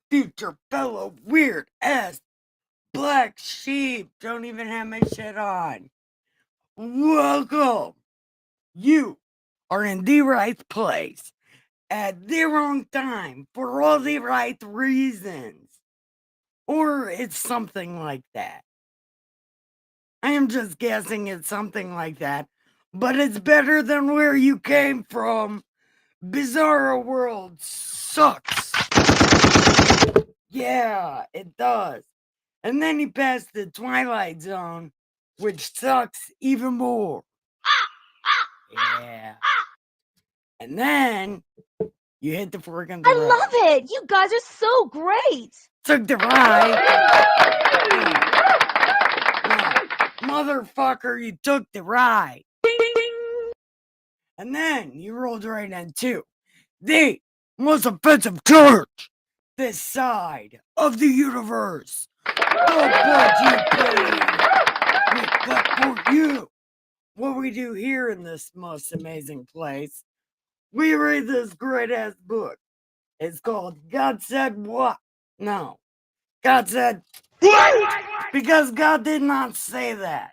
future fellow weird ass black sheep don't even have my shit on. Welcome. You are in the right place at the wrong time for all the right reasons. Or it's something like that. I am just guessing it's something like that. But it's better than where you came from. Bizarro World sucks. Yeah, it does. And then you pass the Twilight Zone, which sucks even more. Yeah. And then you hit the fork in the road. I love it. You guys are so great. Took the ride. Motherfucker, you took the ride. And then you rolled right into the most offensive church this side of the universe. We clap for you. What we do here in this most amazing place, we read this great ass book. It's called God Said What? No. God said what? Because God did not say that.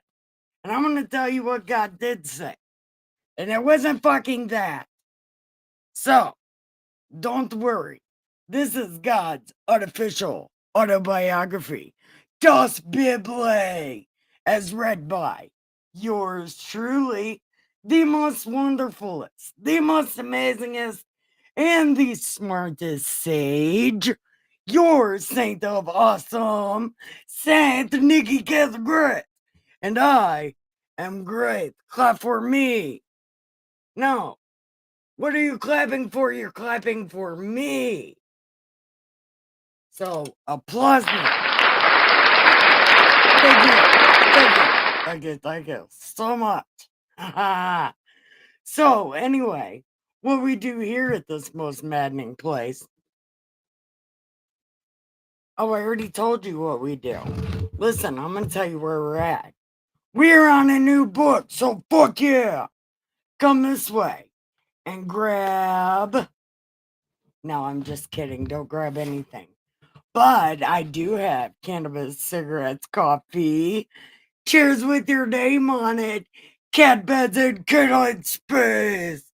And I'm going to tell you what God did say. And it wasn't fucking that. So, don't worry. This is God's unofficial autobiography. Das Bible, as read by yours truly, the most wonderfulest, the most amazingest, and the smartest sage, your saint of awesome, Saint Nikki Catherick. And I am great. Clap for me. No. What are you clapping for? You're clapping for me. So, applause me. Thank you so much. So, anyway, what we do here at this most maddening place. Oh, I already told you what we do. Listen, I'm going to tell you where we're at. We're on a new book, so fuck yeah. Come this way and grab. No, I'm just kidding. Don't grab anything. But I do have cannabis, cigarettes, coffee, chairs with your name on it, cat beds, and canine space.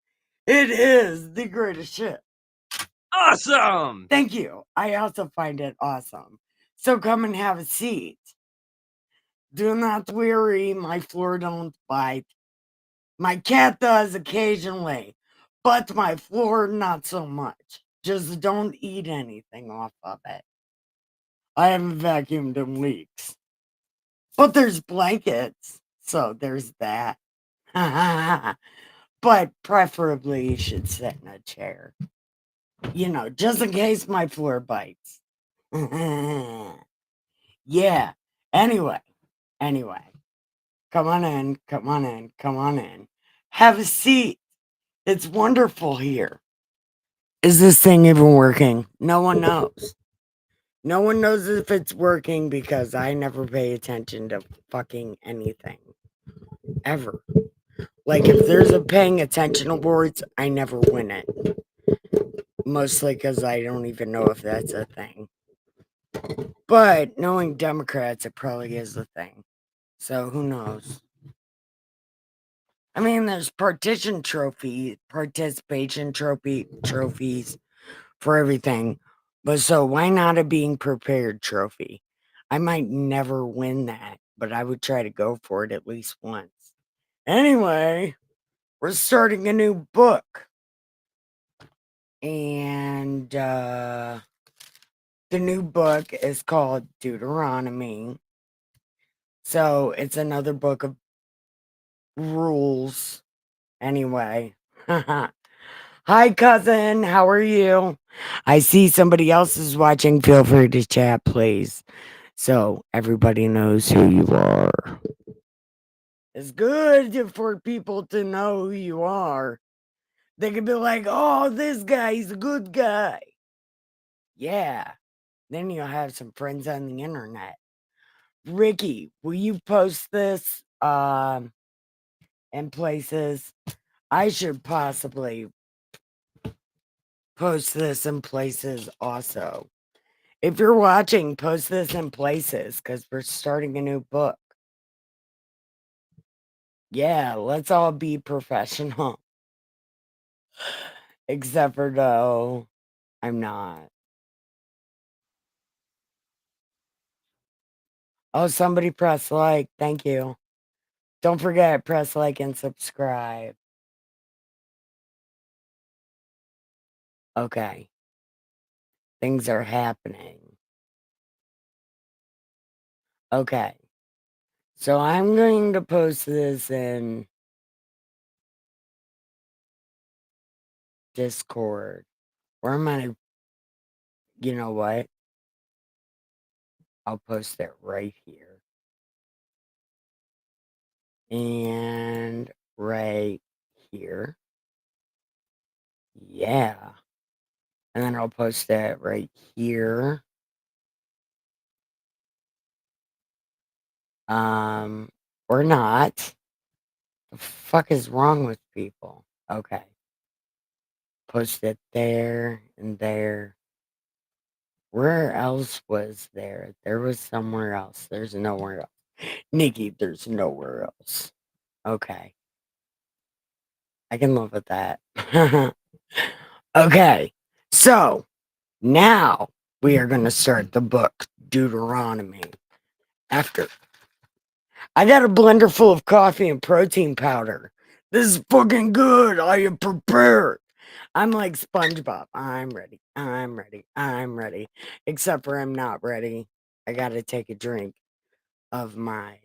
It is the greatest shit. Awesome! Thank you. I also find it awesome. So come and have a seat. Do not worry, my floor don't bite. My cat does occasionally, but my floor not so much. Just don't eat anything off of it. I haven't vacuumed in weeks. But there's blankets, so there's that. But preferably you should sit in a chair. You know, just in case my floor bites. Yeah. Anyway. Come on in. Have a seat. It's wonderful here. Is this thing even working? No one knows. No one knows if it's working because I never pay attention to fucking anything. Ever. Like, if there's a paying attention awards, I never win it. Mostly because I don't even know if that's a thing. But knowing Democrats, it probably is a thing. So who knows? I mean, there's participation trophies for everything. But so why not a being prepared trophy? I might never win that, but I would try to go for it at least once. Anyway, we're starting a new book. And the new book is called Deuteronomy. So it's another book of rules. Anyway. Hi, cousin. How are you? I see somebody else is watching. Feel free to chat, please. So everybody knows who you are. It's good for people to know who you are. They can be like, oh, this guy's a good guy. Yeah. Then you'll have some friends on the internet. Ricky, will you post this in places? I should possibly post this in places also. If you're watching, post this in places because we're starting a new book. Yeah, let's all be professional. Except for though, I'm not. Oh, somebody press like. Thank you. Don't forget, press like and subscribe. Okay. Things are happening. Okay. So I'm going to post this in Discord. Where am I? You know what? I'll post it right here. And right here. Yeah. And then I'll post that right here. Or not. The fuck is wrong with people? Okay. Post it there and there. Where else was there? There was somewhere else. There's nowhere else. Nikki, there's nowhere else. Okay. I can live with that. Okay. So now we are going to start the book, Deuteronomy. After I got a blender full of coffee and protein powder. This is fucking good. I am prepared. I'm like SpongeBob. I'm ready. I'm ready. I'm ready. Except for I'm not ready. I got to take a drink of my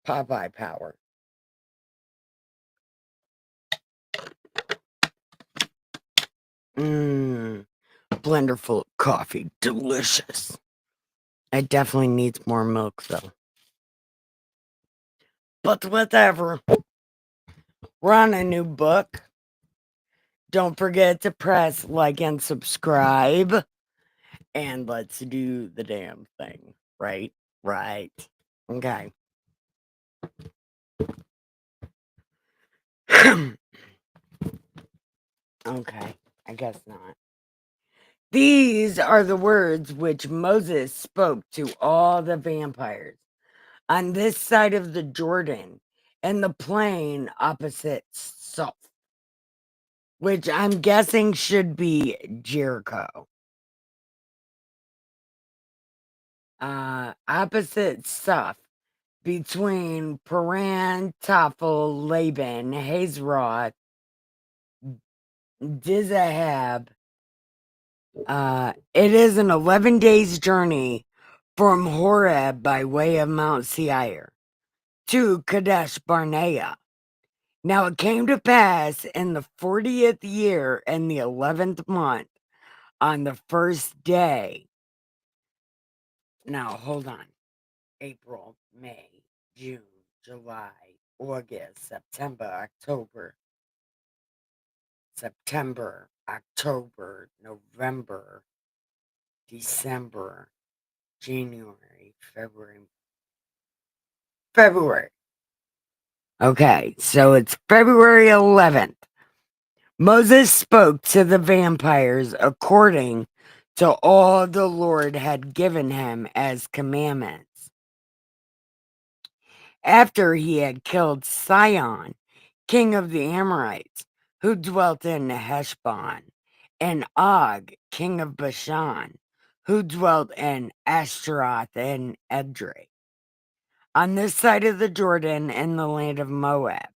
Popeye power. Blender full of coffee. Delicious. It definitely needs more milk though. But whatever. We're on a new book. Don't forget to press like and subscribe. And let's do the damn thing. Right? Right. Okay. Okay. I guess not. These are the words which Moses spoke to all the vampires on this side of the Jordan and the plain opposite Soph, which I'm guessing should be Jericho. Opposite Soph, between Paran, Tophel, Laban, Hazeroth, Dizahab. It is an 11 days journey from Horeb by way of Mount Seir to Kadesh Barnea. Now it came to pass in the 40th year and the 11th month on the first day. Now hold on. April, May, June, July, August, September, October, November, December, January, February. Okay, so it's February 11th. Moses spoke to the vampires according to all the Lord had given him as commandments. After he had killed Sihon, king of the Amorites, who dwelt in Heshbon, and Og, king of Bashan, who dwelt in Ashtaroth and Edrei, on this side of the Jordan in the land of Moab.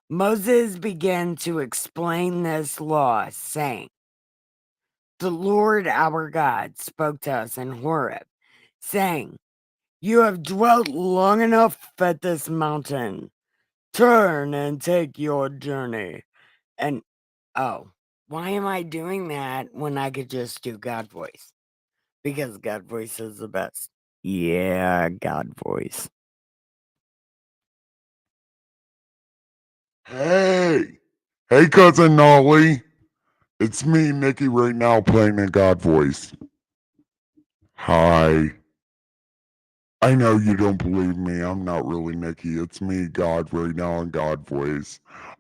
Moses began to explain this law, saying, the Lord our God spoke to us in Horeb, saying, you have dwelt long enough at this mountain. Turn and take your journey. And, oh, why am I doing that when I could just do God voice? Because God voice is the best. Yeah, God voice. Hey, cousin Nolly. It's me, Nikki, right now playing in God voice. Hi. I know you don't believe me. I'm not really Nikki. It's me, God, right now in God voice.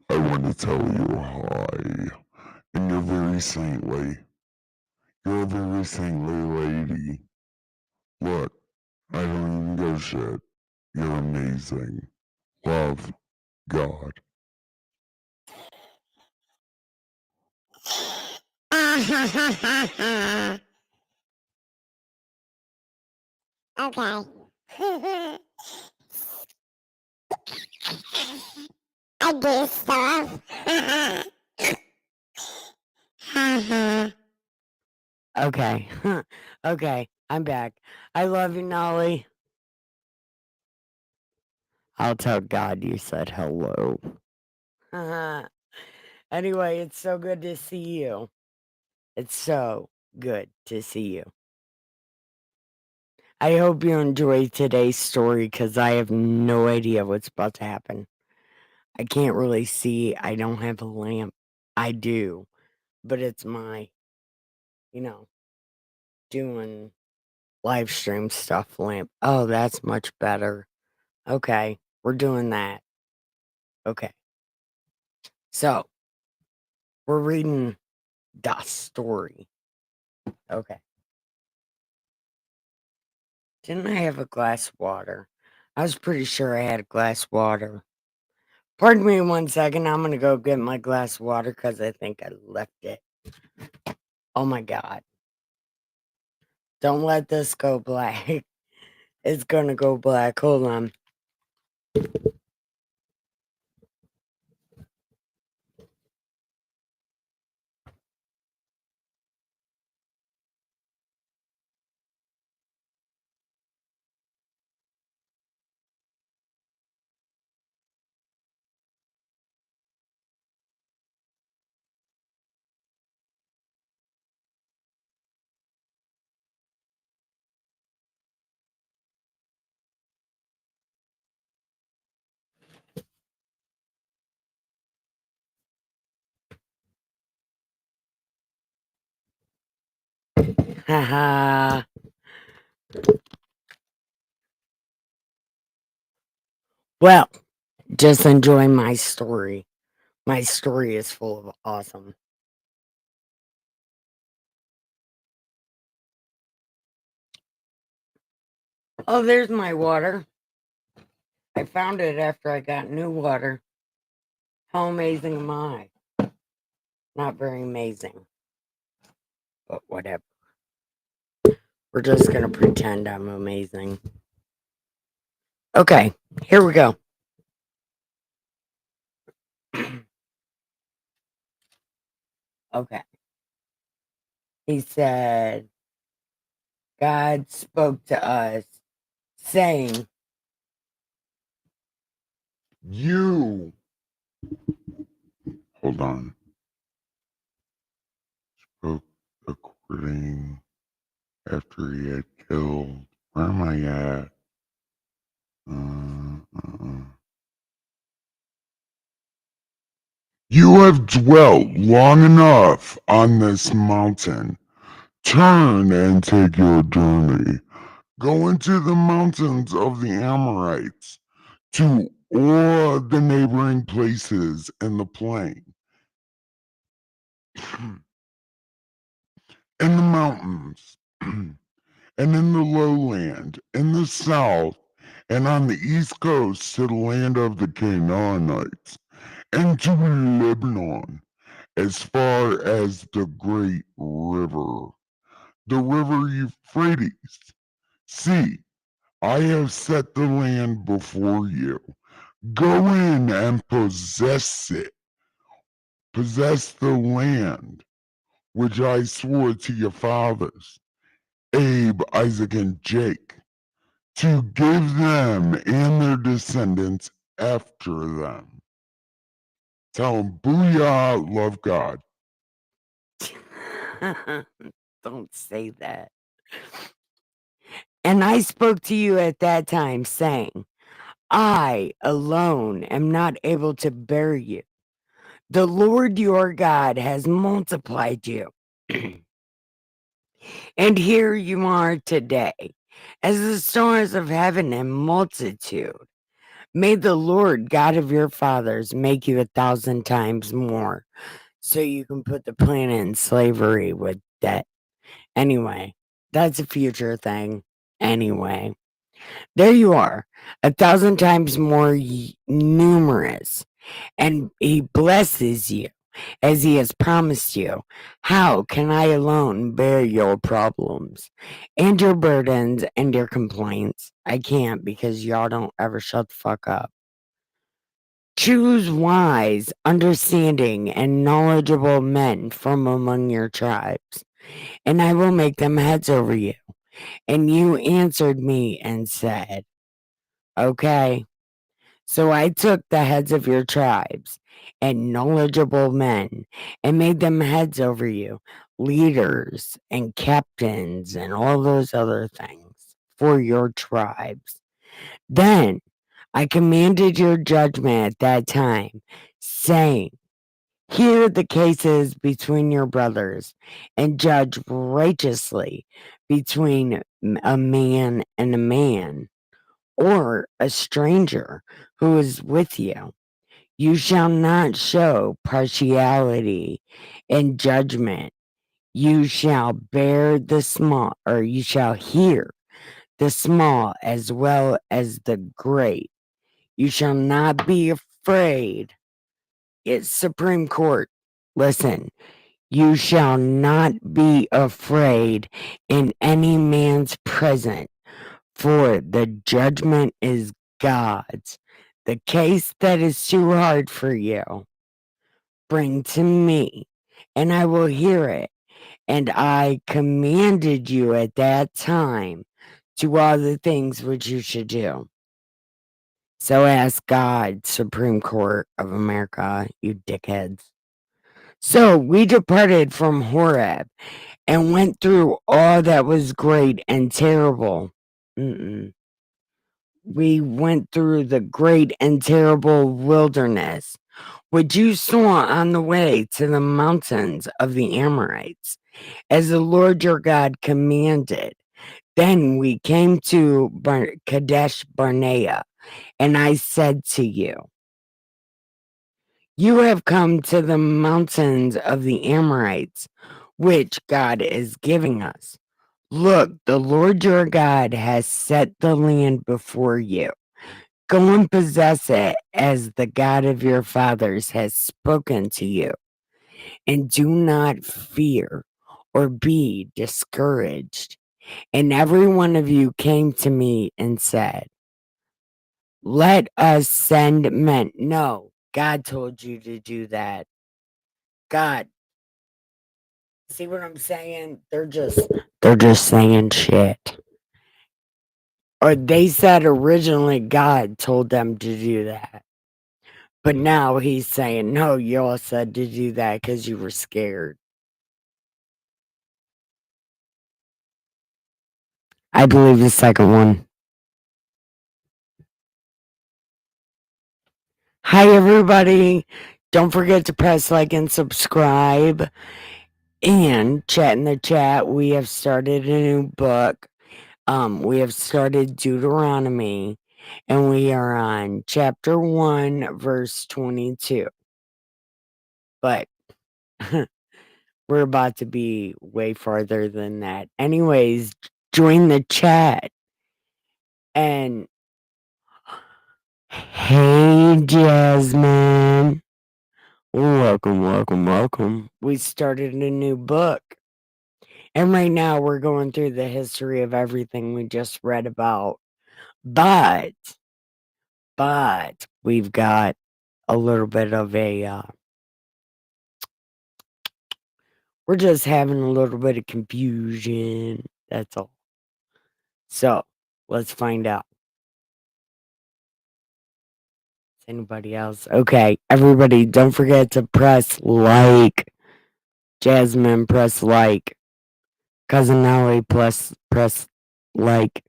I want to tell you hi. And you're very saintly. You're a very saintly lady. Look, I don't even give a shit. You're amazing. Love, God. Okay. I do stuff. Okay. Okay, I'm back. I love you, Nolly. I'll tell God you said hello. Anyway, it's so good to see you. It's so good to see you. I hope you enjoy today's story because I have no idea what's about to happen. I can't really see. I don't have a lamp. I do, but it's my, doing live stream stuff lamp. Oh, that's much better. Okay, we're doing that. Okay. So, we're reading the story. Okay. Didn't I have a glass of water? I was pretty sure I had a glass of water. Pardon me 1 second. I'm going to go get my glass of water because I think I left it. Oh my God. Don't let this go black. It's going to go black. Hold on. Haha. Well, just enjoy my story. My story is full of awesome. Oh, there's my water. I found it after I got new water. How amazing am I? Not very amazing, but whatever. We're just going to pretend I'm amazing. Okay, here we go. Okay. He said, God spoke to us saying, You. Hold on. Spoke according after he had killed. Where am I at? You have dwelt long enough on this mountain. Turn and take your journey. Go into the mountains of the Amorites, to all the neighboring places in the plain, in the mountains, and in the lowland, in the south, and on the east coast to the land of the Canaanites, and to Lebanon, as far as the great river, the river Euphrates. See, I have set the land before you. Go in and possess it. Possess the land which I swore to your fathers, Abe, Isaac, and Jake, to give them and their descendants after them. Tell them, Booyah, love God. don't say that. And I spoke to you at that time, saying, I alone am not able to bear you. The Lord your God has multiplied you. And here you are today, as the stars of heaven in multitude. May the Lord God of your fathers make you 1,000 times more, so you can put the planet in slavery with debt. Anyway, that's a future thing. Anyway, there you are, 1,000 times more numerous, and he blesses you as he has promised you. How can I alone bear your problems and your burdens and your complaints? I can't, because y'all don't ever shut the fuck up. Choose wise, understanding, and knowledgeable men from among your tribes, and I will make them heads over you. And you answered me and said, okay. So I took the heads of your tribes and knowledgeable men and made them heads over you, leaders and captains and all those other things for your tribes. Then I commanded your judgment at that time, saying, hear the cases between your brothers and judge righteously between a man and a man, or a stranger who is with you. You shall not show partiality in judgment. You shall bear the small, or you shall hear the small as well as the great. You shall not be afraid. It's Supreme Court. Listen, you shall not be afraid in any man's presence, for the judgment is God's. The case that is too hard for you, bring to me, and I will hear it. And I commanded you at that time to all the things which you should do. So ask God, Supreme Court of America, you dickheads. So we departed from Horeb and went through all that was great and terrible. We went through the great and terrible wilderness, which you saw on the way to the mountains of the Amorites, as the Lord your God commanded. Then we came to Kadesh Barnea, and I said to you, you have come to the mountains of the Amorites, which God is giving us. Look, the Lord your God has set the land before you. Go and possess it as the God of your fathers has spoken to you. And do not fear or be discouraged. And every one of you came to me and said, let us send men. No, God told you to do that. God. See what I'm saying? They're just saying shit. Or they said originally God told them to do that. But now he's saying, no, y'all said to do that because you were scared. I believe the second one. Hi, everybody. Don't forget to press like and subscribe. And chat in the chat. We have started a new book. We have started Deuteronomy. And we are on chapter 1, verse 22. But we're about to be way farther than that. Anyways, join the chat. And hey, Jasmine. Welcome. We started a new book. And right now we're going through the history of everything we just read about. But we've got a little bit of a, we're just having a little bit of confusion. That's all. So let's find out. Anybody else? Okay, everybody, don't forget to press like. Jasmine, press like. Cousin Nelly, press like.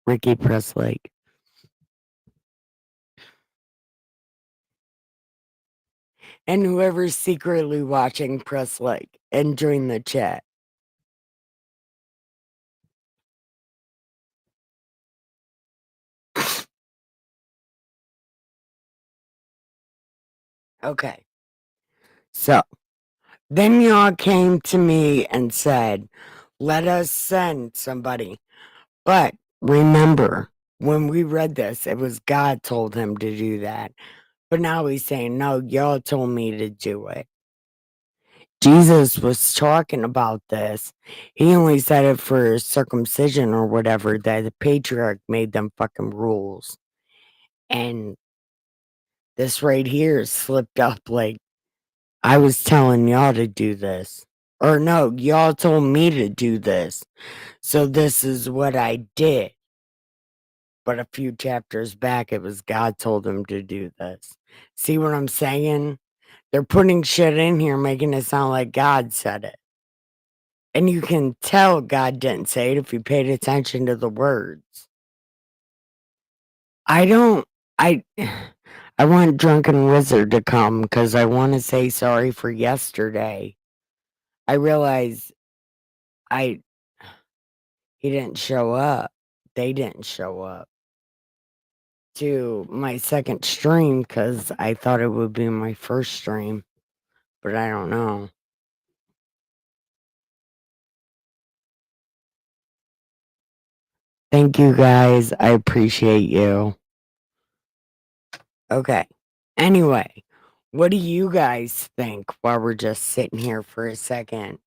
Ricky, press like. And whoever's secretly watching, press like and join the chat. Okay. So, then y'all came to me and said, Let us send somebody. But remember, when we read this, it was God told him to do that. But now he's saying, no, y'all told me to do it. Jesus was talking about this. He only said it for circumcision or whatever, that the patriarch made them fucking rules. And this right here slipped up like, I was telling y'all to do this. Or no, y'all told me to do this. So this is what I did. But a few chapters back, it was God told him to do this. See what I'm saying? They're putting shit in here, making it sound like God said it. And you can tell God didn't say it if you paid attention to the words. I want Drunken Wizard to come because I want to say sorry for yesterday. I realize he didn't show up. They didn't show up to my second stream because I thought it would be my first stream, but I don't know. Thank you guys. I appreciate you. Okay. Anyway, what do you guys think while we're just sitting here for a second?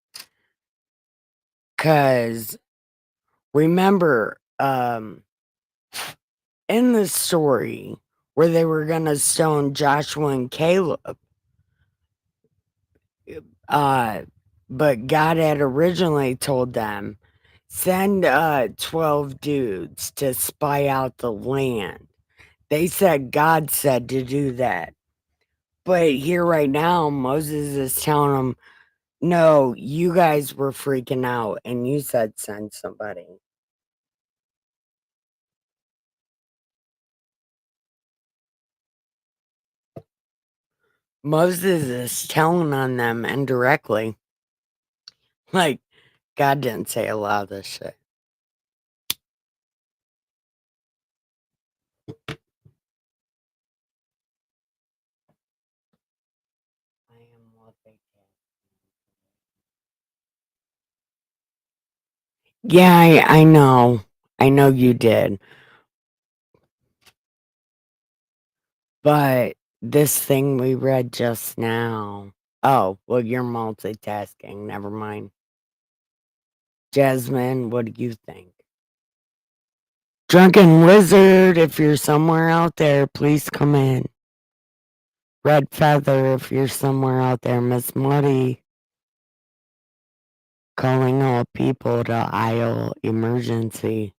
Because remember, in the story where they were going to stone Joshua and Caleb, but God had originally told them, send 12 dudes to spy out the land. They said God said to do that. But here right now, Moses is telling them, no, you guys were freaking out and you said send somebody. Moses is telling on them indirectly. Like, God didn't say a lot of this shit. I am what they can. Yeah, I know. I know you did. But this thing we read just now. Oh, well, you're multitasking. Never mind. Jasmine, what do you think? Drunken Wizard, if you're somewhere out there, please come in. Red Feather, if you're somewhere out there. Miss Muddy, calling all people to aisle emergency.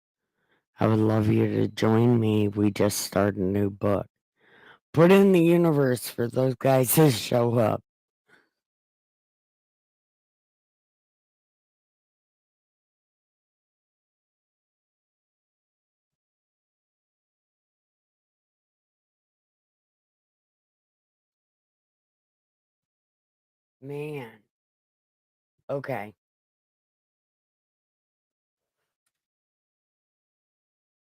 I would love you to join me. We just started a new book. Put in the universe for those guys to show up. Man. Okay.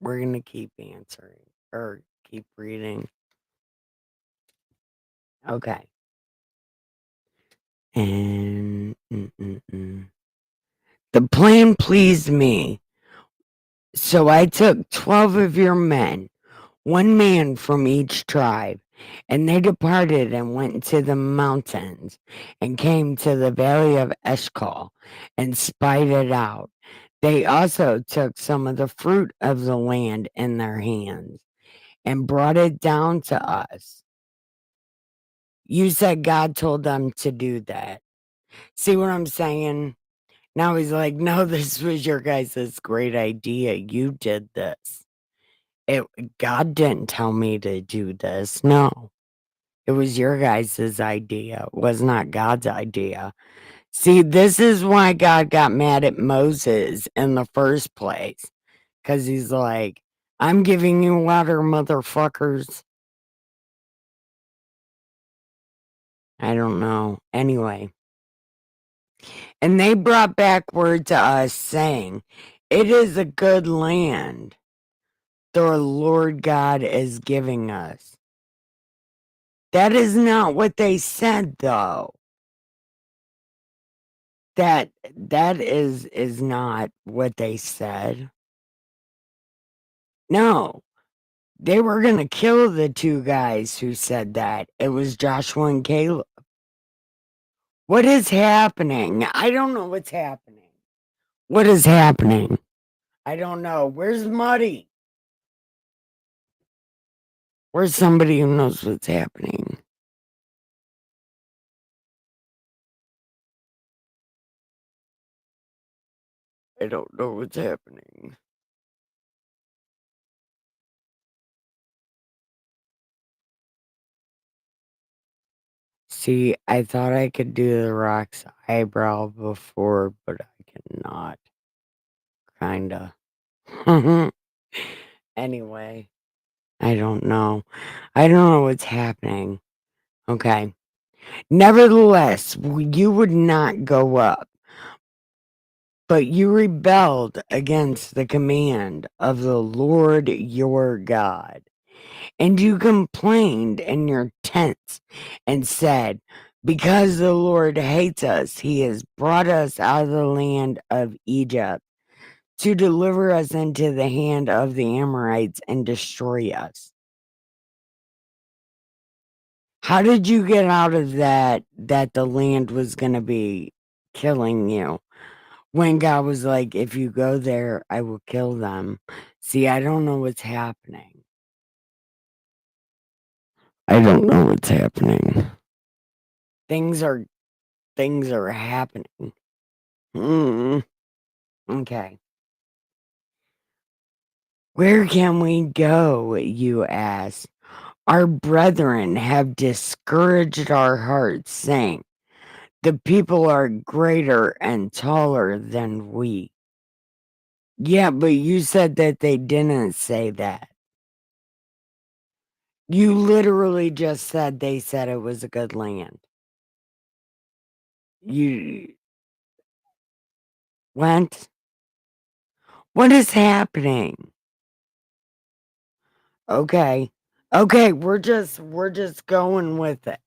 We're going to keep answering or keep reading. Okay. And the plan pleased me. So I took 12 of your men, one man from each tribe, and they departed and went into the mountains and came to the valley of Eshcol and spied it out. They also took some of the fruit of the land in their hands and brought it down to us. You said God told them to do that. See what I'm saying? Now he's like, no, this was your guys' great idea. You did this. God didn't tell me to do this. No, it was your guys' idea. It was not God's idea. See, this is why God got mad at Moses in the first place. Because he's like, I'm giving you water, motherfuckers. I don't know. Anyway. And they brought back word to us saying, it is a good land the Lord God is giving us. That is not what they said, though. that is not what they said. No, they were gonna kill the two guys who said that. It was Joshua and Caleb. What is happening? I don't know what's happening. What is happening? I don't know. Where's Muddy? Where's somebody who knows what's happening? I don't know what's happening. See, I thought I could do the Rock's eyebrow before, but I cannot. Kinda. Anyway, I don't know. I don't know what's happening. Okay. Nevertheless, you would not go up, but you rebelled against the command of the Lord your God. And you complained in your tents and said, because the Lord hates us, he has brought us out of the land of Egypt to deliver us into the hand of the Amorites and destroy us. How did you get out of that the land was going to be killing you? When God was like, if you go there, I will kill them. See, I don't know what's happening. I don't know what's happening. Things are happening. Okay. Where can we go, you ask? Our brethren have discouraged our hearts, saying, the people are greater and taller than we. Yeah, but you said that they didn't say that. You literally just said they said it was a good land. You went? What is happening? Okay. Okay, we're just going with it.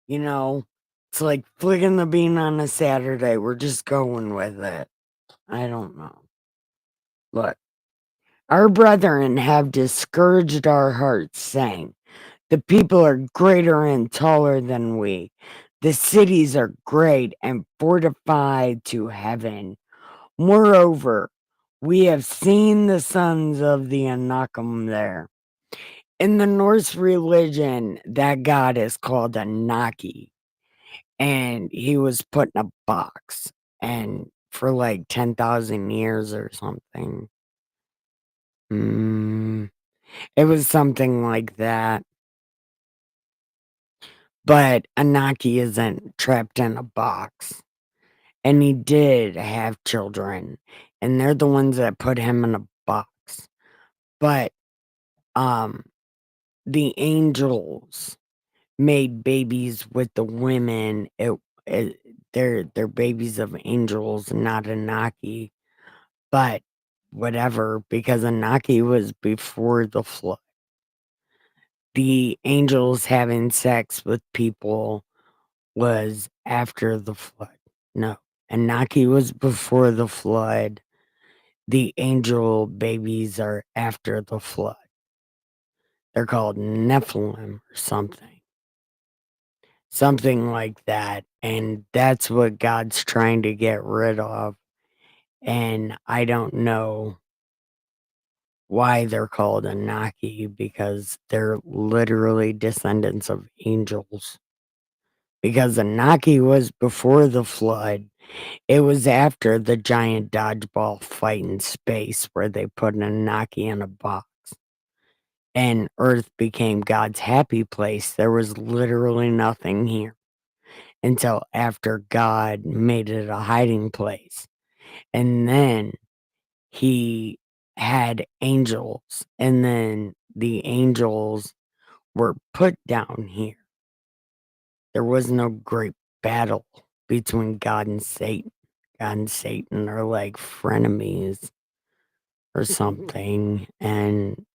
You know, it's like flicking the bean on a Saturday. We're just going with it. I don't know. Look, our brethren have discouraged our hearts, saying, the people are greater and taller than we. The cities are great and fortified to heaven. Moreover, we have seen the sons of the Anakim there. In the Norse religion, that god is called Anaki, and he was put in a box and for like 10,000 years or something. It was something like that. But Anaki isn't trapped in a box. And he did have children, and they're the ones that put him in a box. But the angels made babies with the women. They're babies of angels, not Anaki. But whatever, because Anaki was before the flood. The angels having sex with people was after the flood. No, Anaki was before the flood. The angel babies are after the flood. They're called Nephilim or something. Something like that. And that's what God's trying to get rid of. And I don't know why they're called Anaki, because they're literally descendants of angels. Because Anaki was before the flood. It was after the giant dodgeball fight in space where they put an Anaki in a box. And Earth became God's happy place. There was literally nothing here until after God made it a hiding place. And then he had angels, and then the angels were put down here. There was no great battle between God and Satan. God and Satan are like frenemies or something. And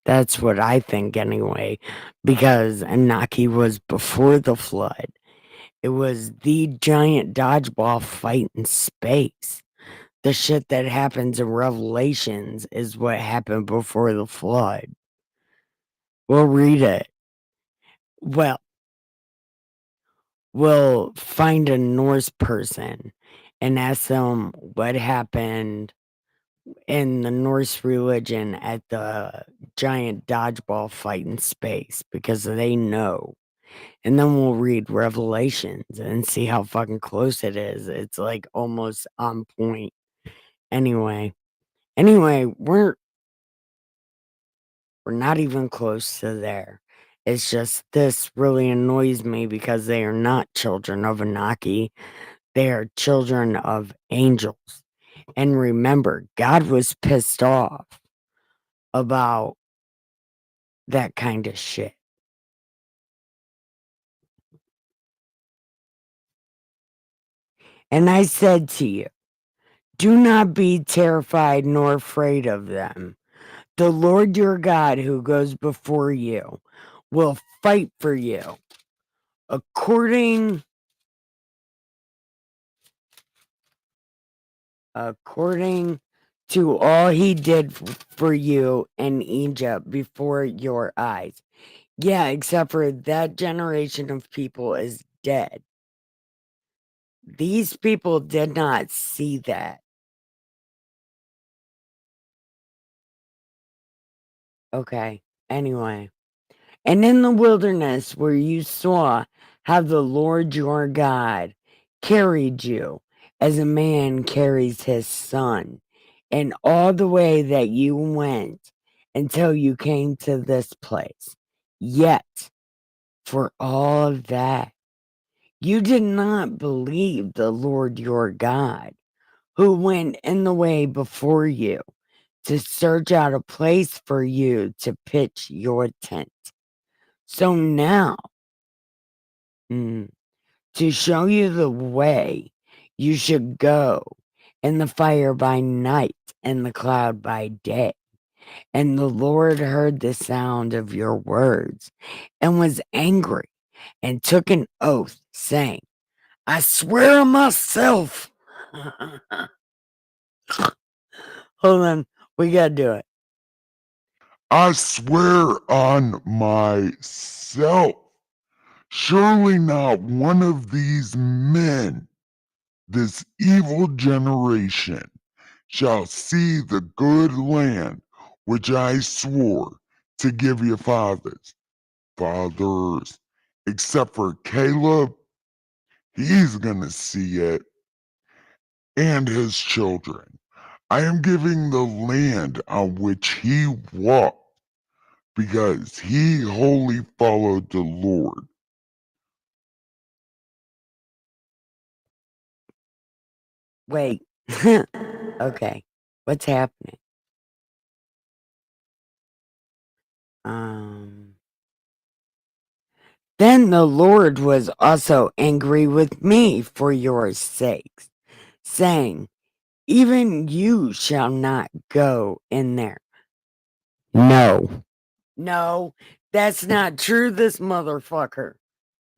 That's what I think anyway, because Anunnaki was before the flood. It was the giant dodgeball fight in space. The shit that happens in Revelations is what happened before the flood. We'll read it. Well, we'll find a Norse person and ask them what happened in the Norse religion at the giant dodgeball fight in space because they know. And then we'll read Revelations and see how fucking close it is. It's like almost on point. Anyway, we're not even close to there. It's just this really annoys me because they are not children of Anaki. They are children of angels. And remember, God was pissed off about that kind of shit. And I said to you, do not be terrified nor afraid of them. The Lord your God who goes before you will fight for you according to all he did for you in Egypt before your eyes. Yeah, except for that generation of people is dead. These people did not see that. Okay. Anyway. And in the wilderness where you saw how the Lord your God carried you as a man carries his son, and all the way that you went until you came to this place. Yet, for all of that, you did not believe the Lord your God, who went in the way before you to search out a place for you to pitch your tent. So now, to show you the way you should go, in the fire by night and the cloud by day. And the Lord heard the sound of your words and was angry and took an oath, saying, I swear on myself. Hold on, we gotta do it. I swear on myself, surely not one of these men, this evil generation, shall see the good land which I swore to give your fathers, except for Caleb, he's gonna see it, and his children. I am giving the land on which he walked, because he wholly followed the Lord. Wait. Okay. What's happening? Then the Lord was also angry with me for your sakes, saying, even you shall not go in there. No, that's not true, this motherfucker.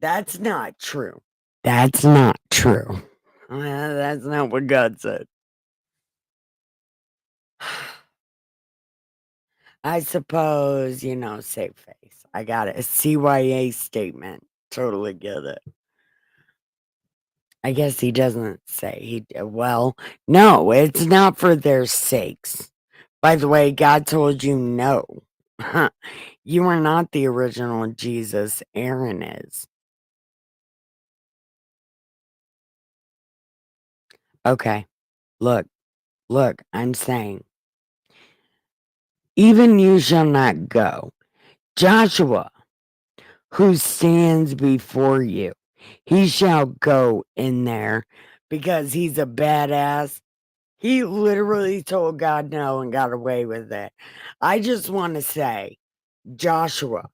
That's not true. That's not true. That's not what God said. I suppose, save face. I got it. A CYA statement. Totally get it. I guess he doesn't say. Well, no, it's not for their sakes. By the way, God told you no. You are not the original Jesus. Aaron is. Okay. Look, I'm saying, even you shall not go. Joshua, who stands before you, he shall go in there because he's a badass. He literally told God no and got away with it. I just want to say, Joshua,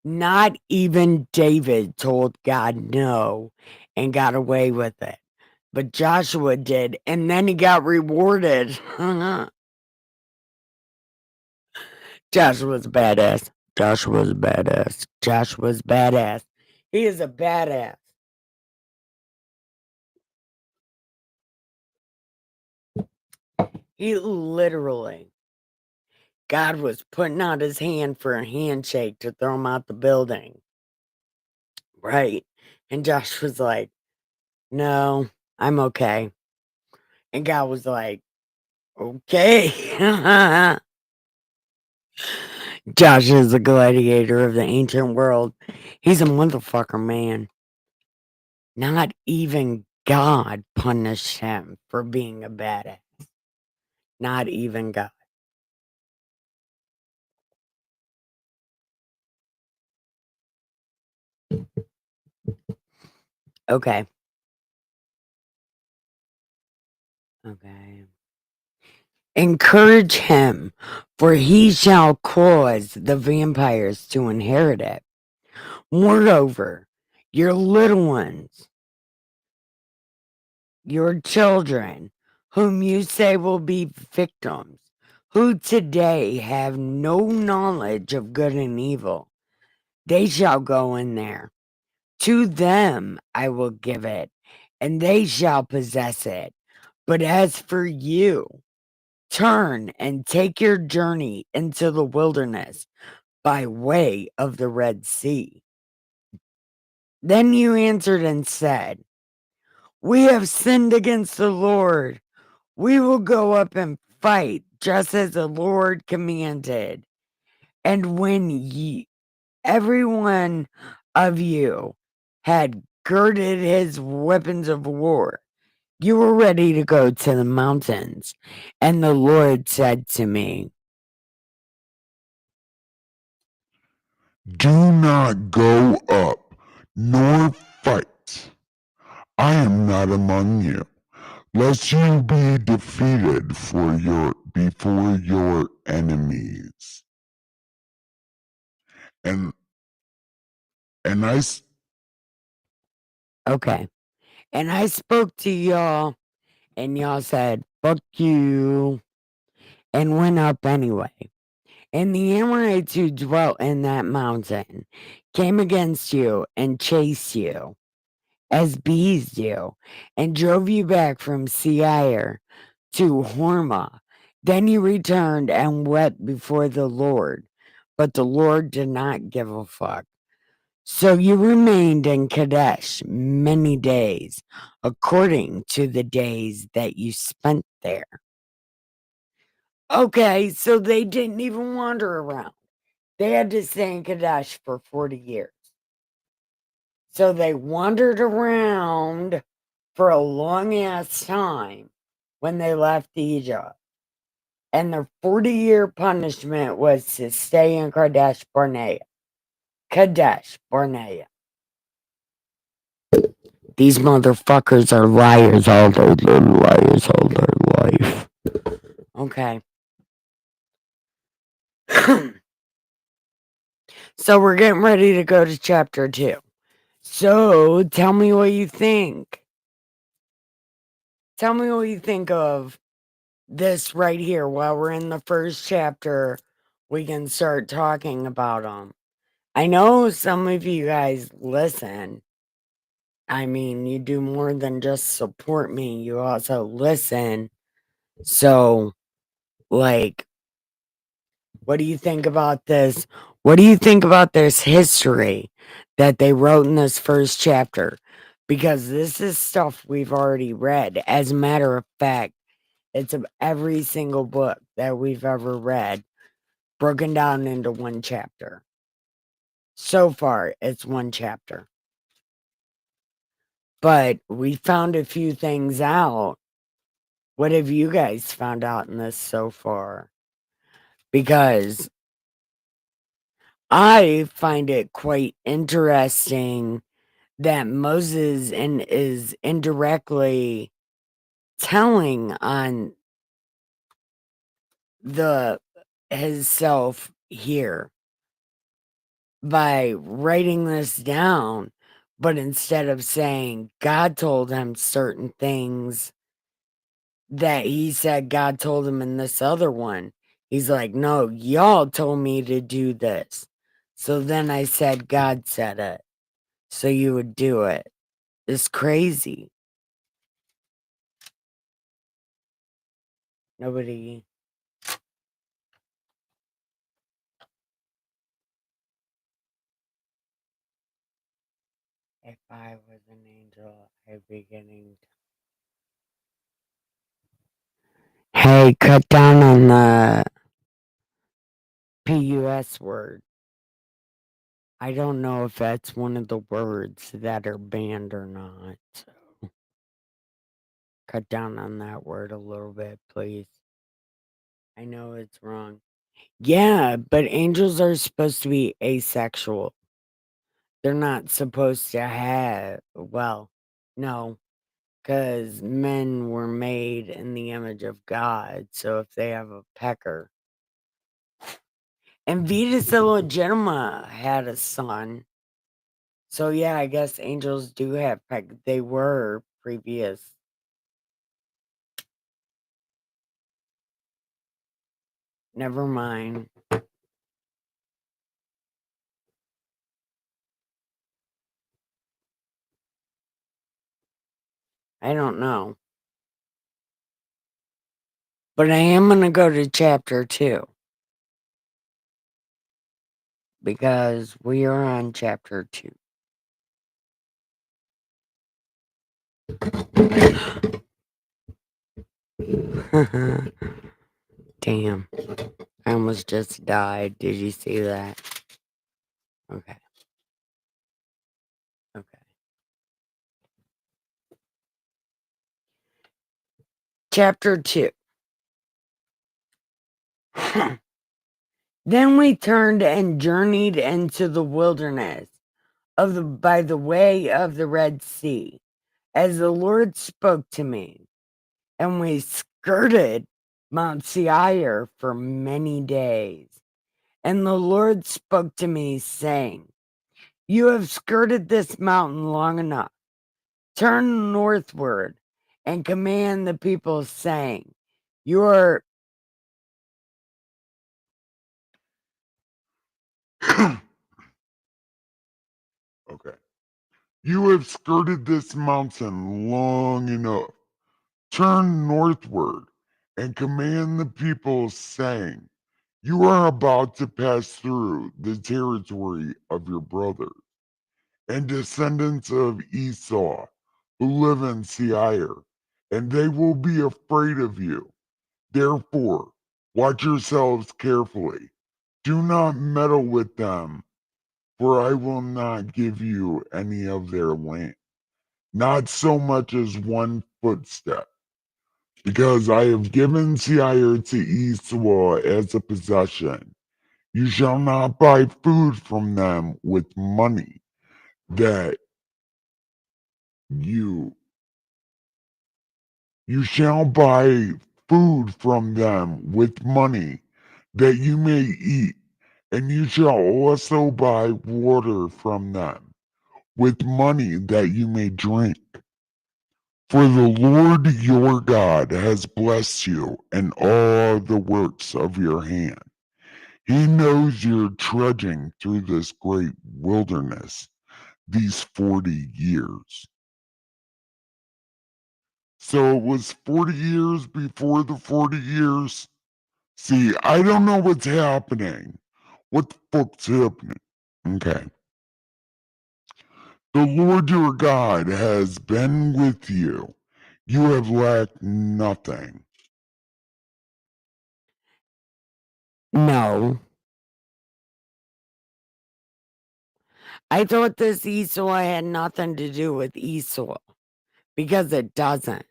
not even David told God no and got away with it. But Joshua did, and then he got rewarded. Joshua's badass. Joshua's badass. Joshua's badass. He is a badass. He literally, God was putting out his hand for a handshake to throw him out the building. Right. And Josh was like, no, I'm okay. And God was like, okay. Josh is a gladiator of the ancient world. He's a motherfucker, man. Not even God punished him for being a badass. Not even God. Okay. Okay. Encourage him, for he shall cause the vampires to inherit it. Moreover, your little ones, your children, whom you say will be victims, who today have no knowledge of good and evil, they shall go in there. To them I will give it, and they shall possess it. But as for you, turn and take your journey into the wilderness by way of the Red Sea. Then you answered and said, we have sinned against the Lord. We will go up and fight just as the Lord commanded. And when every one of you had girded his weapons of war, you were ready to go to the mountains. And the Lord said to me, Do not go up, nor fight. I am not among you, lest you be defeated before your enemies. And I okay. And I spoke to y'all, and y'all said, fuck you, and went up anyway. And the Amorites who dwelt in that mountain came against you and chased you, as bees do, and drove you back from Seir to Hormah. Then you returned and wept before the Lord, but the Lord did not give a fuck. So you remained in Kadesh many days, according to the days that you spent there. Okay, so they didn't even wander around. They had to stay in Kadesh for 40 years. So they wandered around for a long ass time when they left Egypt. And their 40-year punishment was to stay in Kadesh Barnea. Kadesh Barnea. These motherfuckers are liars all their liars all their life. Okay. So we're getting ready to go to chapter 2. So tell me what you think. Tell me what you think of this right here. While we're in the first chapter, we can start talking about them. I know some of you guys listen. I mean, you do more than just support me. You also listen. So, like, what do you think about this? What do you think about this history that they wrote in this first chapter? Because this is stuff we've already read. As a matter of fact, it's of every single book that we've ever read broken down into one chapter. So far, it's one chapter. But we found a few things out. What have you guys found out in this so far? Because I find it quite interesting that Moses is indirectly telling on himself here by writing this down, but instead of saying God told him certain things that he said God told him in this other one, He's like, no, y'all told me to do this. So then I said, God said it. So you would do it. It's crazy. Nobody. If I was an angel, I'd be getting. Hey, cut down on the PUS word. I don't know if that's one of the words that are banned or not. So cut down on that word a little bit, please. I know it's wrong. Yeah, but angels are supposed to be asexual. They're not supposed to have, well, no, because men were made in the image of God. So if they have a pecker. And Venus illegitima had a son. So yeah, I guess angels do have peck. They were previous. Never mind. I don't know. But I am going to go to chapter 2. Because we are on chapter 2. Damn. I almost just died. Did you see that? Okay. Okay. Chapter 2. Then we turned and journeyed into the wilderness by the way of the Red Sea, as the Lord spoke to me, and we skirted Mount Seir for many days. And the Lord spoke to me, saying, you have skirted this mountain long enough. Turn northward and command the people, saying, you are Okay. You have skirted this mountain long enough. Turn northward and command the people, saying, you are about to pass through the territory of your brothers and descendants of Esau who live in Seir, and they will be afraid of you. Therefore, watch yourselves carefully. Do not meddle with them, for I will not give you any of their land, not so much as one footstep, because I have given Seir to Esau as a possession. You shall not buy food from them with money that you shall buy food from them with money that you may eat, and you shall also buy water from them with money that you may drink. For the Lord your God has blessed you in all the works of your hand. He knows you're trudging through this great wilderness these 40 years. So it was 40 years before the 40 years. See, I don't know what's happening. What the fuck's happening? Okay. The Lord your God has been with you. You have lacked nothing. no. I thought this Esau had nothing to do with Esau because it doesn't.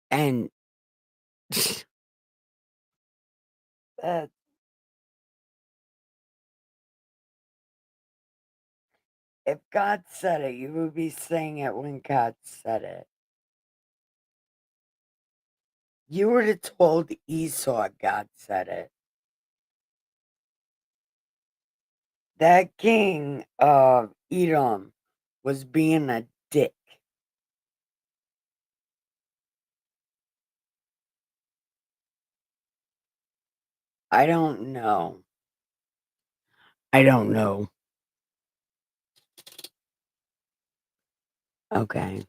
And uh, if God said it, you would be saying it when God said it. You would have told Esau God said it. That king of Edom was being a dick. I don't know. I don't know. Okay.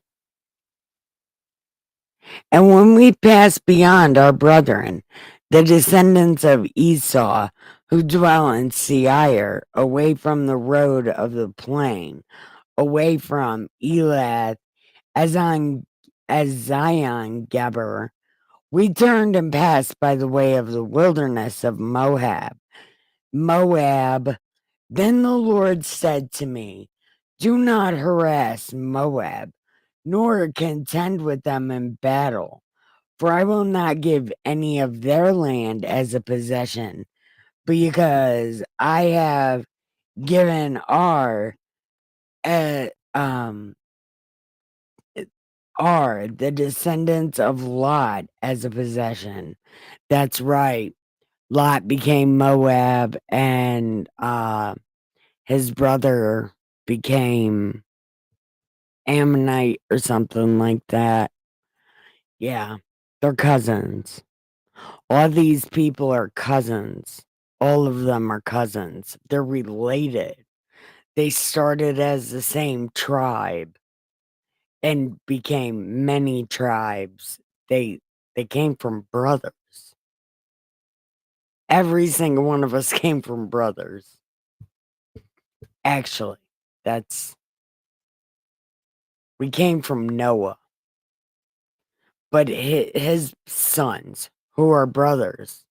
And when we pass beyond our brethren, the descendants of Esau, who dwell in Seir, away from the road of the plain, away from Elath, as Zion Geber, we turned and passed by the way of the wilderness of Moab. Then the Lord said to me, do not harass Moab, nor contend with them in battle, for I will not give any of their land as a possession, because I have given uh, um, the descendants of Lot as a possession. That's right. Lot became Moab, and his brother became Ammonite or something like that. Yeah, they're cousins. All these people are cousins. All of them are cousins. They're related. They started as the same tribe and became many tribes. They came from brothers. Every single one of us came from brothers. Actually, we came from Noah. But his sons, who are brothers,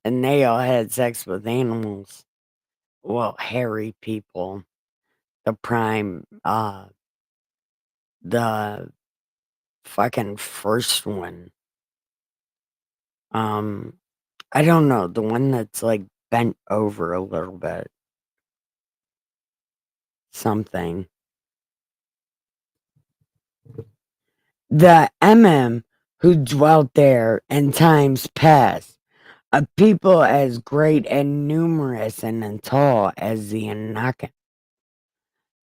and they all had sex with animals. Well, hairy people. The fucking first one. I don't know, the one that's like bent over a little bit. Something. The who dwelt there in times past, a people as great and numerous and tall as the Anakim.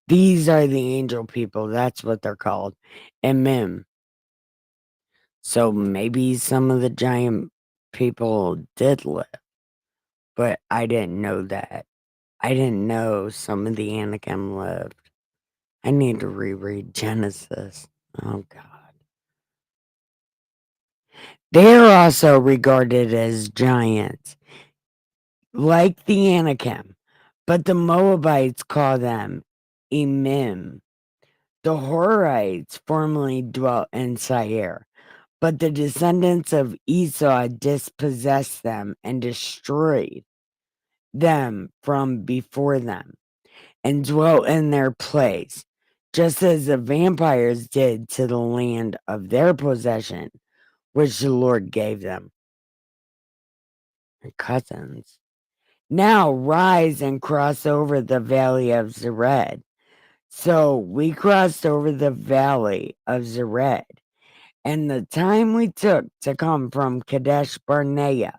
These are the angel people. That's what they're called. Emim. So maybe some of the giant people did live, but I didn't know that. I didn't know some of the Anakim lived. I need to reread Genesis. Oh, God. They are also regarded as giants, like the Anakim, but the Moabites call them Emim. The Horites formerly dwelt in Seir, but the descendants of Esau dispossessed them and destroyed them from before them, and dwelt in their place, just as the vampires did to the land of their possession, which the Lord gave them. Their cousins. Now rise and cross over the valley of Zered. So we crossed over the valley of Zered, and the time we took to come from Kadesh Barnea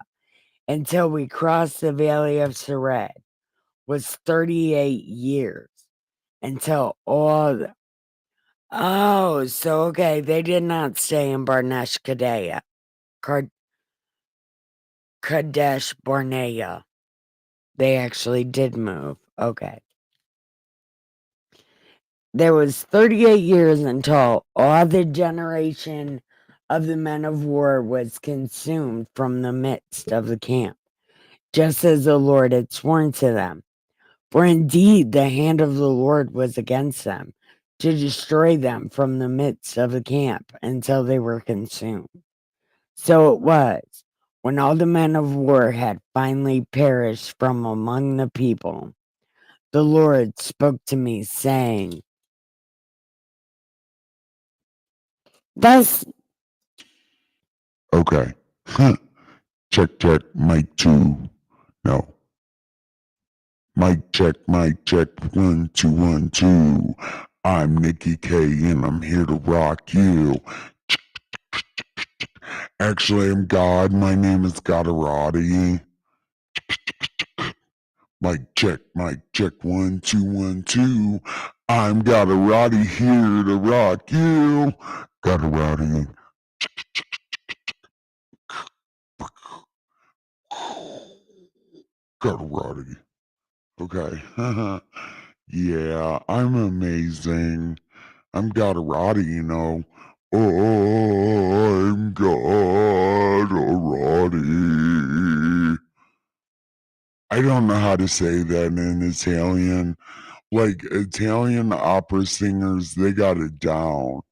until we crossed the valley of Zered was 38 years. Until all the... Oh, so okay, they did not stay in Barnesh Kadesh. Kadesh Barnea. They actually did move. Okay. There was 38 years until all the generation of the men of war was consumed from the midst of the camp, just as the Lord had sworn to them. For indeed the hand of the Lord was against them, to destroy them from the midst of the camp until they were consumed. So it was, when all the men of war had finally perished from among the people, the Lord spoke to me, saying, Thus Okay. Check, check, mic 2. No. Mic check, 1, 2, 1, 2. I'm Nikki K and I'm here to rock you. Actually, I'm God. My name is Godarati. Mic check, 1, 2, 1, 2. I'm Godarati here to rock you. Godarati. Karate. Okay. Yeah, I'm amazing. I'm Gatorati, you know. Oh, I'm Gatorati. I don't know how to say that in Italian. Like Italian opera singers, they got it down.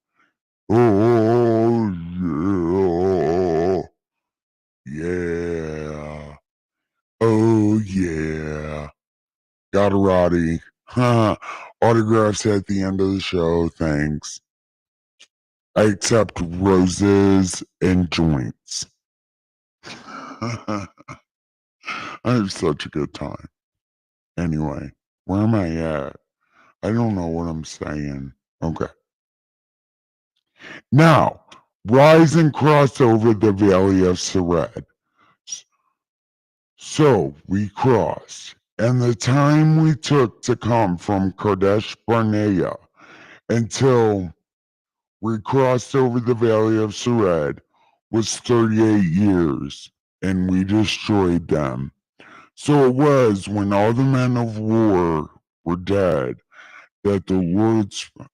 Oh, yeah. Yeah. Oh, yeah. Gatorati. Autographs at the end of the show. Thanks. I accept roses and joints. I have such a good time. Anyway, where am I at? I don't know what I'm saying. Okay. Now, rise and cross over the valley of Sered. So we crossed, and the time we took to come from Kadesh Barnea until we crossed over the valley of Sered was 38 years, and we destroyed them. So it was when all the men of war were dead that the Lord spoke.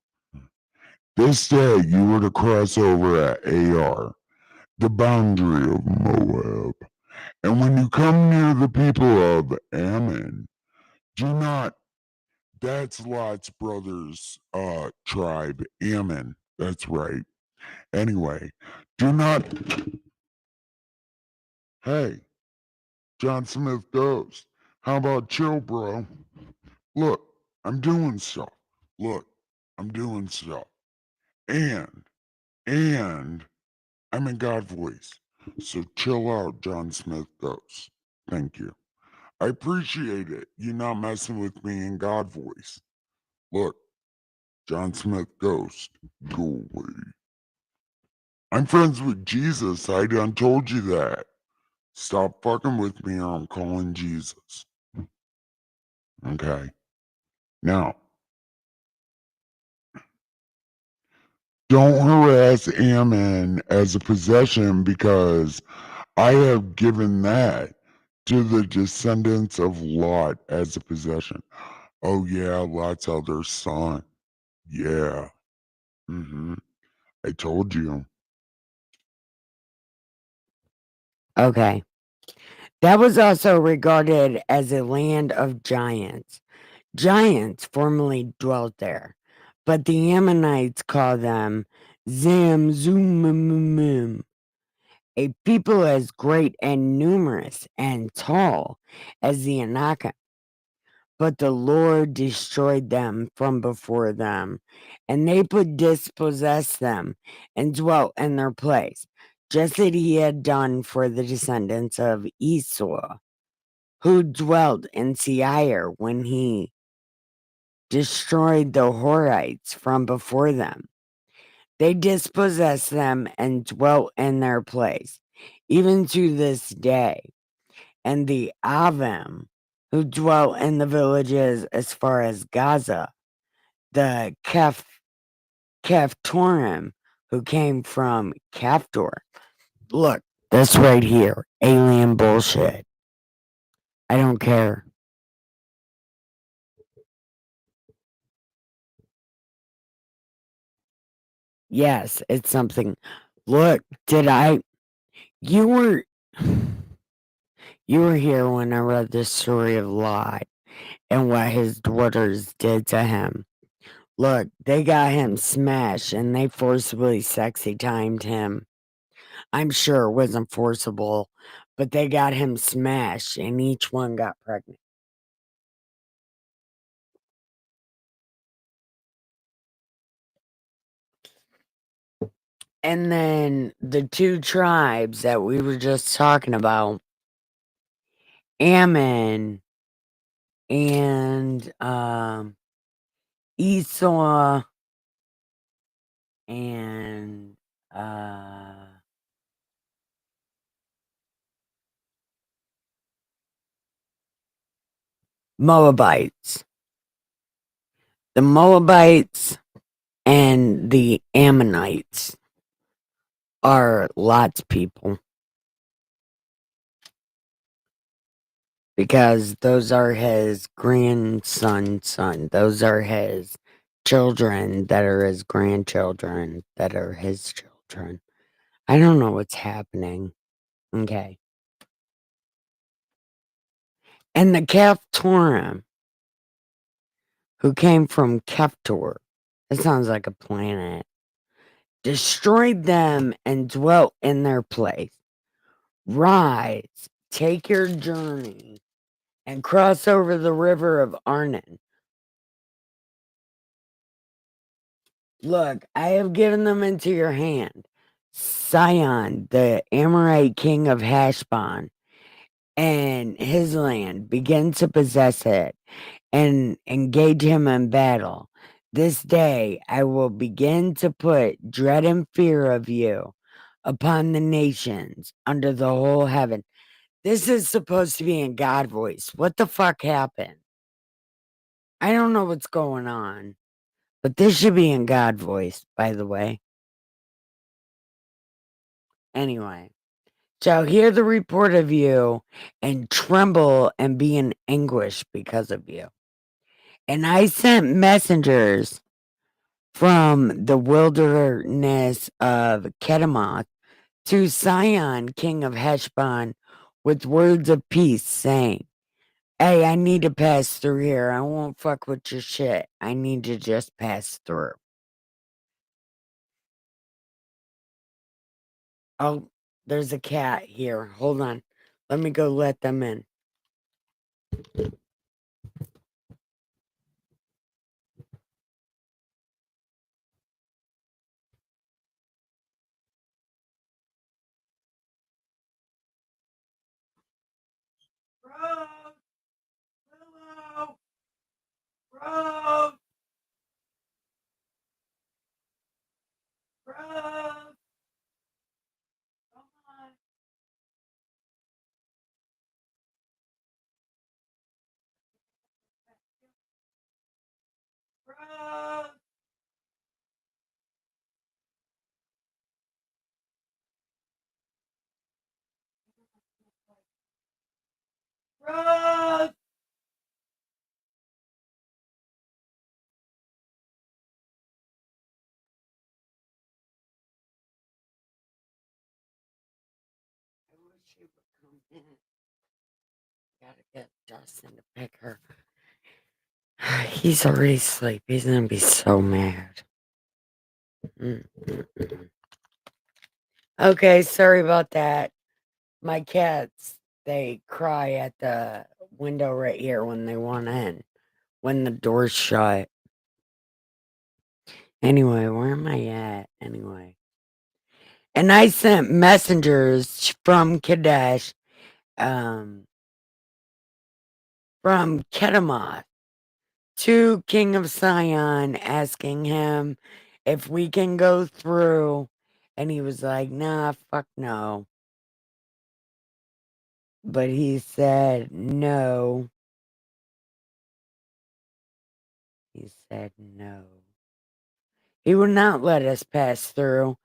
This day you were to cross over at Ar, the boundary of Moab. And when you come near the people of Ammon, do not, that's Lot's brother's tribe, Ammon. That's right. Anyway, do not, hey, John Smith goes, how about chill, bro? Look, I'm doing stuff. Look, I'm doing stuff. And I'm in God voice. So chill out, John Smith goes. Thank you. I appreciate it. You not messing with me in God voice. Look, John Smith Ghost, go away. I'm friends with Jesus. I done told you that. Stop fucking with me or I'm calling Jesus. Okay. Now, don't harass Ammon as a possession because I have given that to the descendants of Lot as a possession. Oh yeah, Lot's other son. Yeah. I told you. Okay. That was also regarded as a land of giants. Giants formerly dwelt there, but the Ammonites call them Zamzummim, a people as great and numerous and tall as the Anakim. But the Lord destroyed them from before them, and they dispossessed them and dwelt in their place, just as he had done for the descendants of Esau, who dwelt in Seir when he destroyed the Horites from before them. They dispossessed them and dwelt in their place, even to this day. And the Avim, who dwelt in the villages as far as Gaza, the Caphtorim, who came from Caphtor. Look, this right here, alien bullshit. I don't care. Yes, it's something. Look, you were you were here when I read the story of Lot and what his daughters did to him. Look, they got him smashed and they forcibly sexy timed him. I'm sure it wasn't forcible, but they got him smashed and each one got pregnant. And then the two tribes that we were just talking about, Ammon and Esau and Moabites. The Moabites and the Ammonites are Lot's people. because those are his grandson's son. Those are his children that are his grandchildren that are his children. I don't know what's happening. Okay. And the Keftorim, who came from Keftor, it sounds like a planet, destroyed them and dwelt in their place. Rise, take your journey, and cross over the river of Arnon. Look, I have given them into your hand. Sihon, the Amorite king of Heshbon, and his land, begin to possess it and engage him in battle. This day I will begin to put dread and fear of you upon the nations under the whole heaven. This is supposed to be in God voice. What the fuck happened? I don't know what's going on, but this should be in God voice, by the way. Anyway, shall hear the report of you and tremble and be in anguish because of you. And I sent messengers from the wilderness of Kedemoth to Sihon, king of Heshbon, with words of peace, saying, hey, I need to pass through here. I won't fuck with your shit. I need to just pass through. Oh, there's a cat here. Hold on. Let me go let them in. Rose! Hello! Rose! Rose! Come on. Rose! Rose! I wish she would come in. Gotta get Justin to pick her. He's already asleep. He's gonna be so mad. Mm-mm-mm. Okay, sorry about that. My cats, they cry at the window right here when they want in, when the door's shut. Anyway, where am I at? Anyway. And I sent messengers from Kadesh, from Kedemoth to King of Sion, asking him if we can go through. And he was like, nah, fuck no. But he said no. He said no. He would not let us pass through,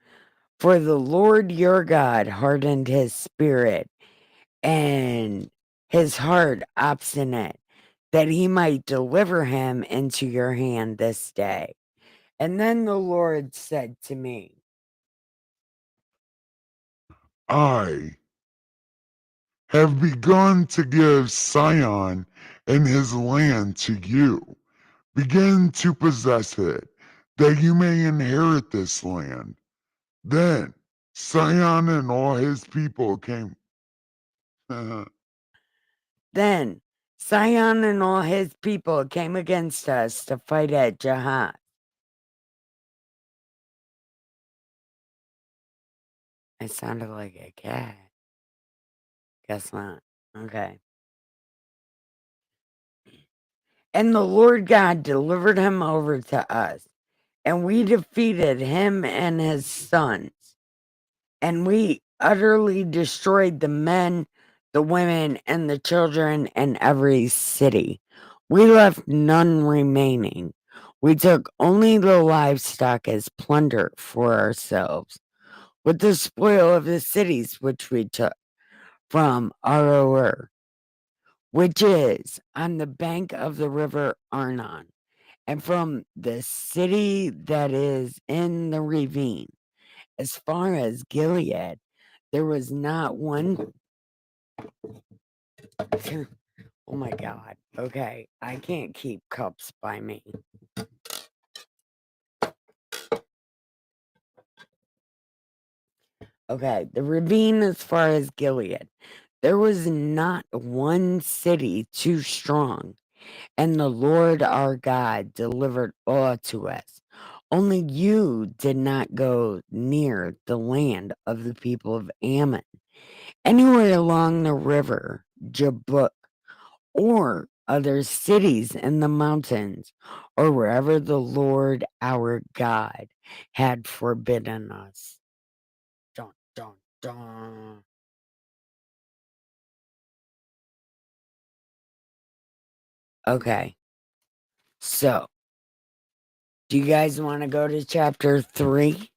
for the Lord your God hardened his spirit and his heart obstinate, that he might deliver him into your hand this day. And then the Lord said to me, I have begun to give Sion and his land to you. Begin to possess it, that you may inherit this land. Then Sion and all his people came. then Sion and all his people came against us to fight at Jahath. It sounded like a cat. Guess not. Okay. And the Lord God delivered him over to us, and we defeated him and his sons. And we utterly destroyed the men, the women, and the children in every city. We left none remaining. We took only the livestock as plunder for ourselves, with the spoil of the cities which we took from Aroer. which is on the bank of the river Arnon, and from the city that is in the ravine, as far as Gilead, there was not one. Oh my God. Okay, I can't keep cups by me. Okay, the ravine as far as Gilead. There was not one city too strong, and the Lord our God delivered all to us. Only you did not go near the land of the people of Ammon, anywhere along the river Jabbok, or other cities in the mountains, or wherever the Lord our God had forbidden us. Dun, dun, dun. Okay, so do you guys want to go to chapter 3?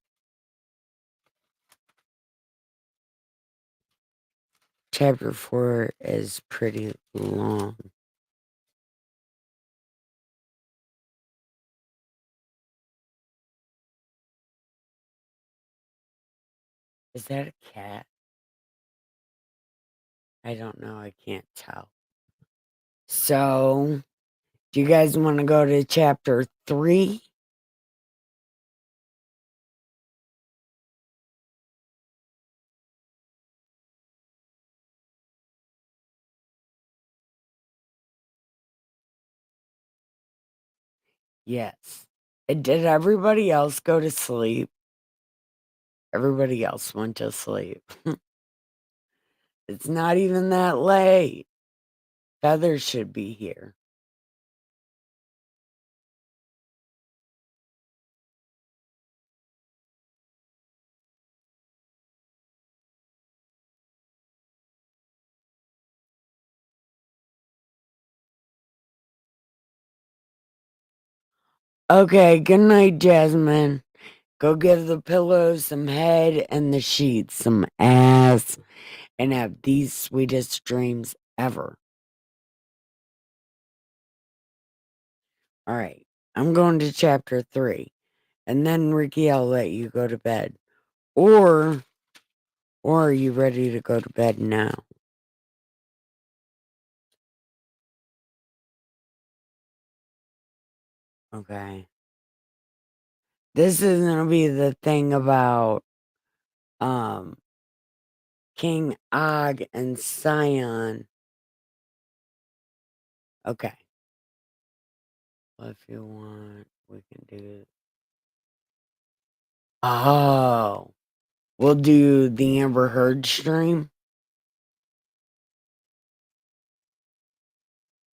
Chapter 4 is pretty long. Is that a cat? I don't know. I can't tell. So, do you guys want to go to chapter 3? Yes. And did everybody else go to sleep? Everybody else went to sleep. It's not even that late. Feather should be here. Okay, good night, Jasmine. Go give the pillows some head and the sheets some ass and have these sweetest dreams ever. All right, I'm going to chapter 3. And then, Ricky, I'll let you go to bed. Or are you ready to go to bed now? Okay. This is going to be the thing about King Og and Sion. Okay. Well, if you want, we can do it. Oh. We'll do the Amber Heard stream.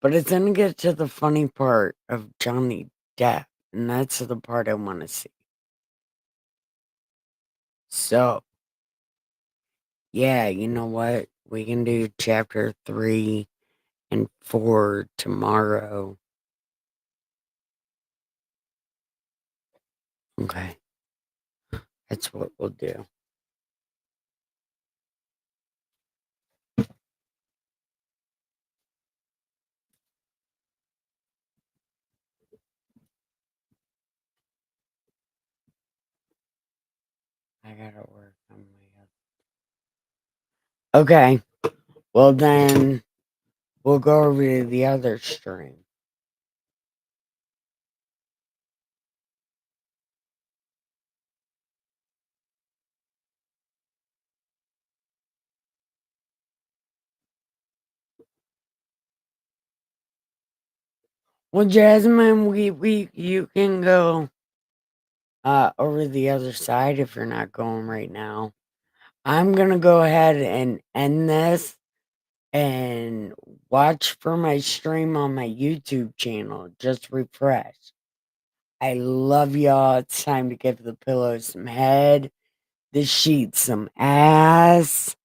But it's going to get to the funny part of Johnny Depp. And that's the part I want to see. So, yeah, you know what? We can do chapter 3 and 4 tomorrow. Okay. That's what we'll do. I gotta work on my other. Okay. Well, then we'll go over to the other stream. Well, Jasmine, you can go over the other side if you're not going right now. I'm gonna go ahead and end this and watch for my stream on my YouTube channel. Just refresh. I love y'all. It's time to give the pillows some head, the sheets some ass,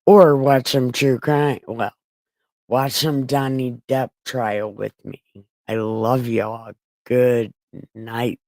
or watch some true crime. Well, watch some Johnny Depp trial with me. I love y'all. Good night.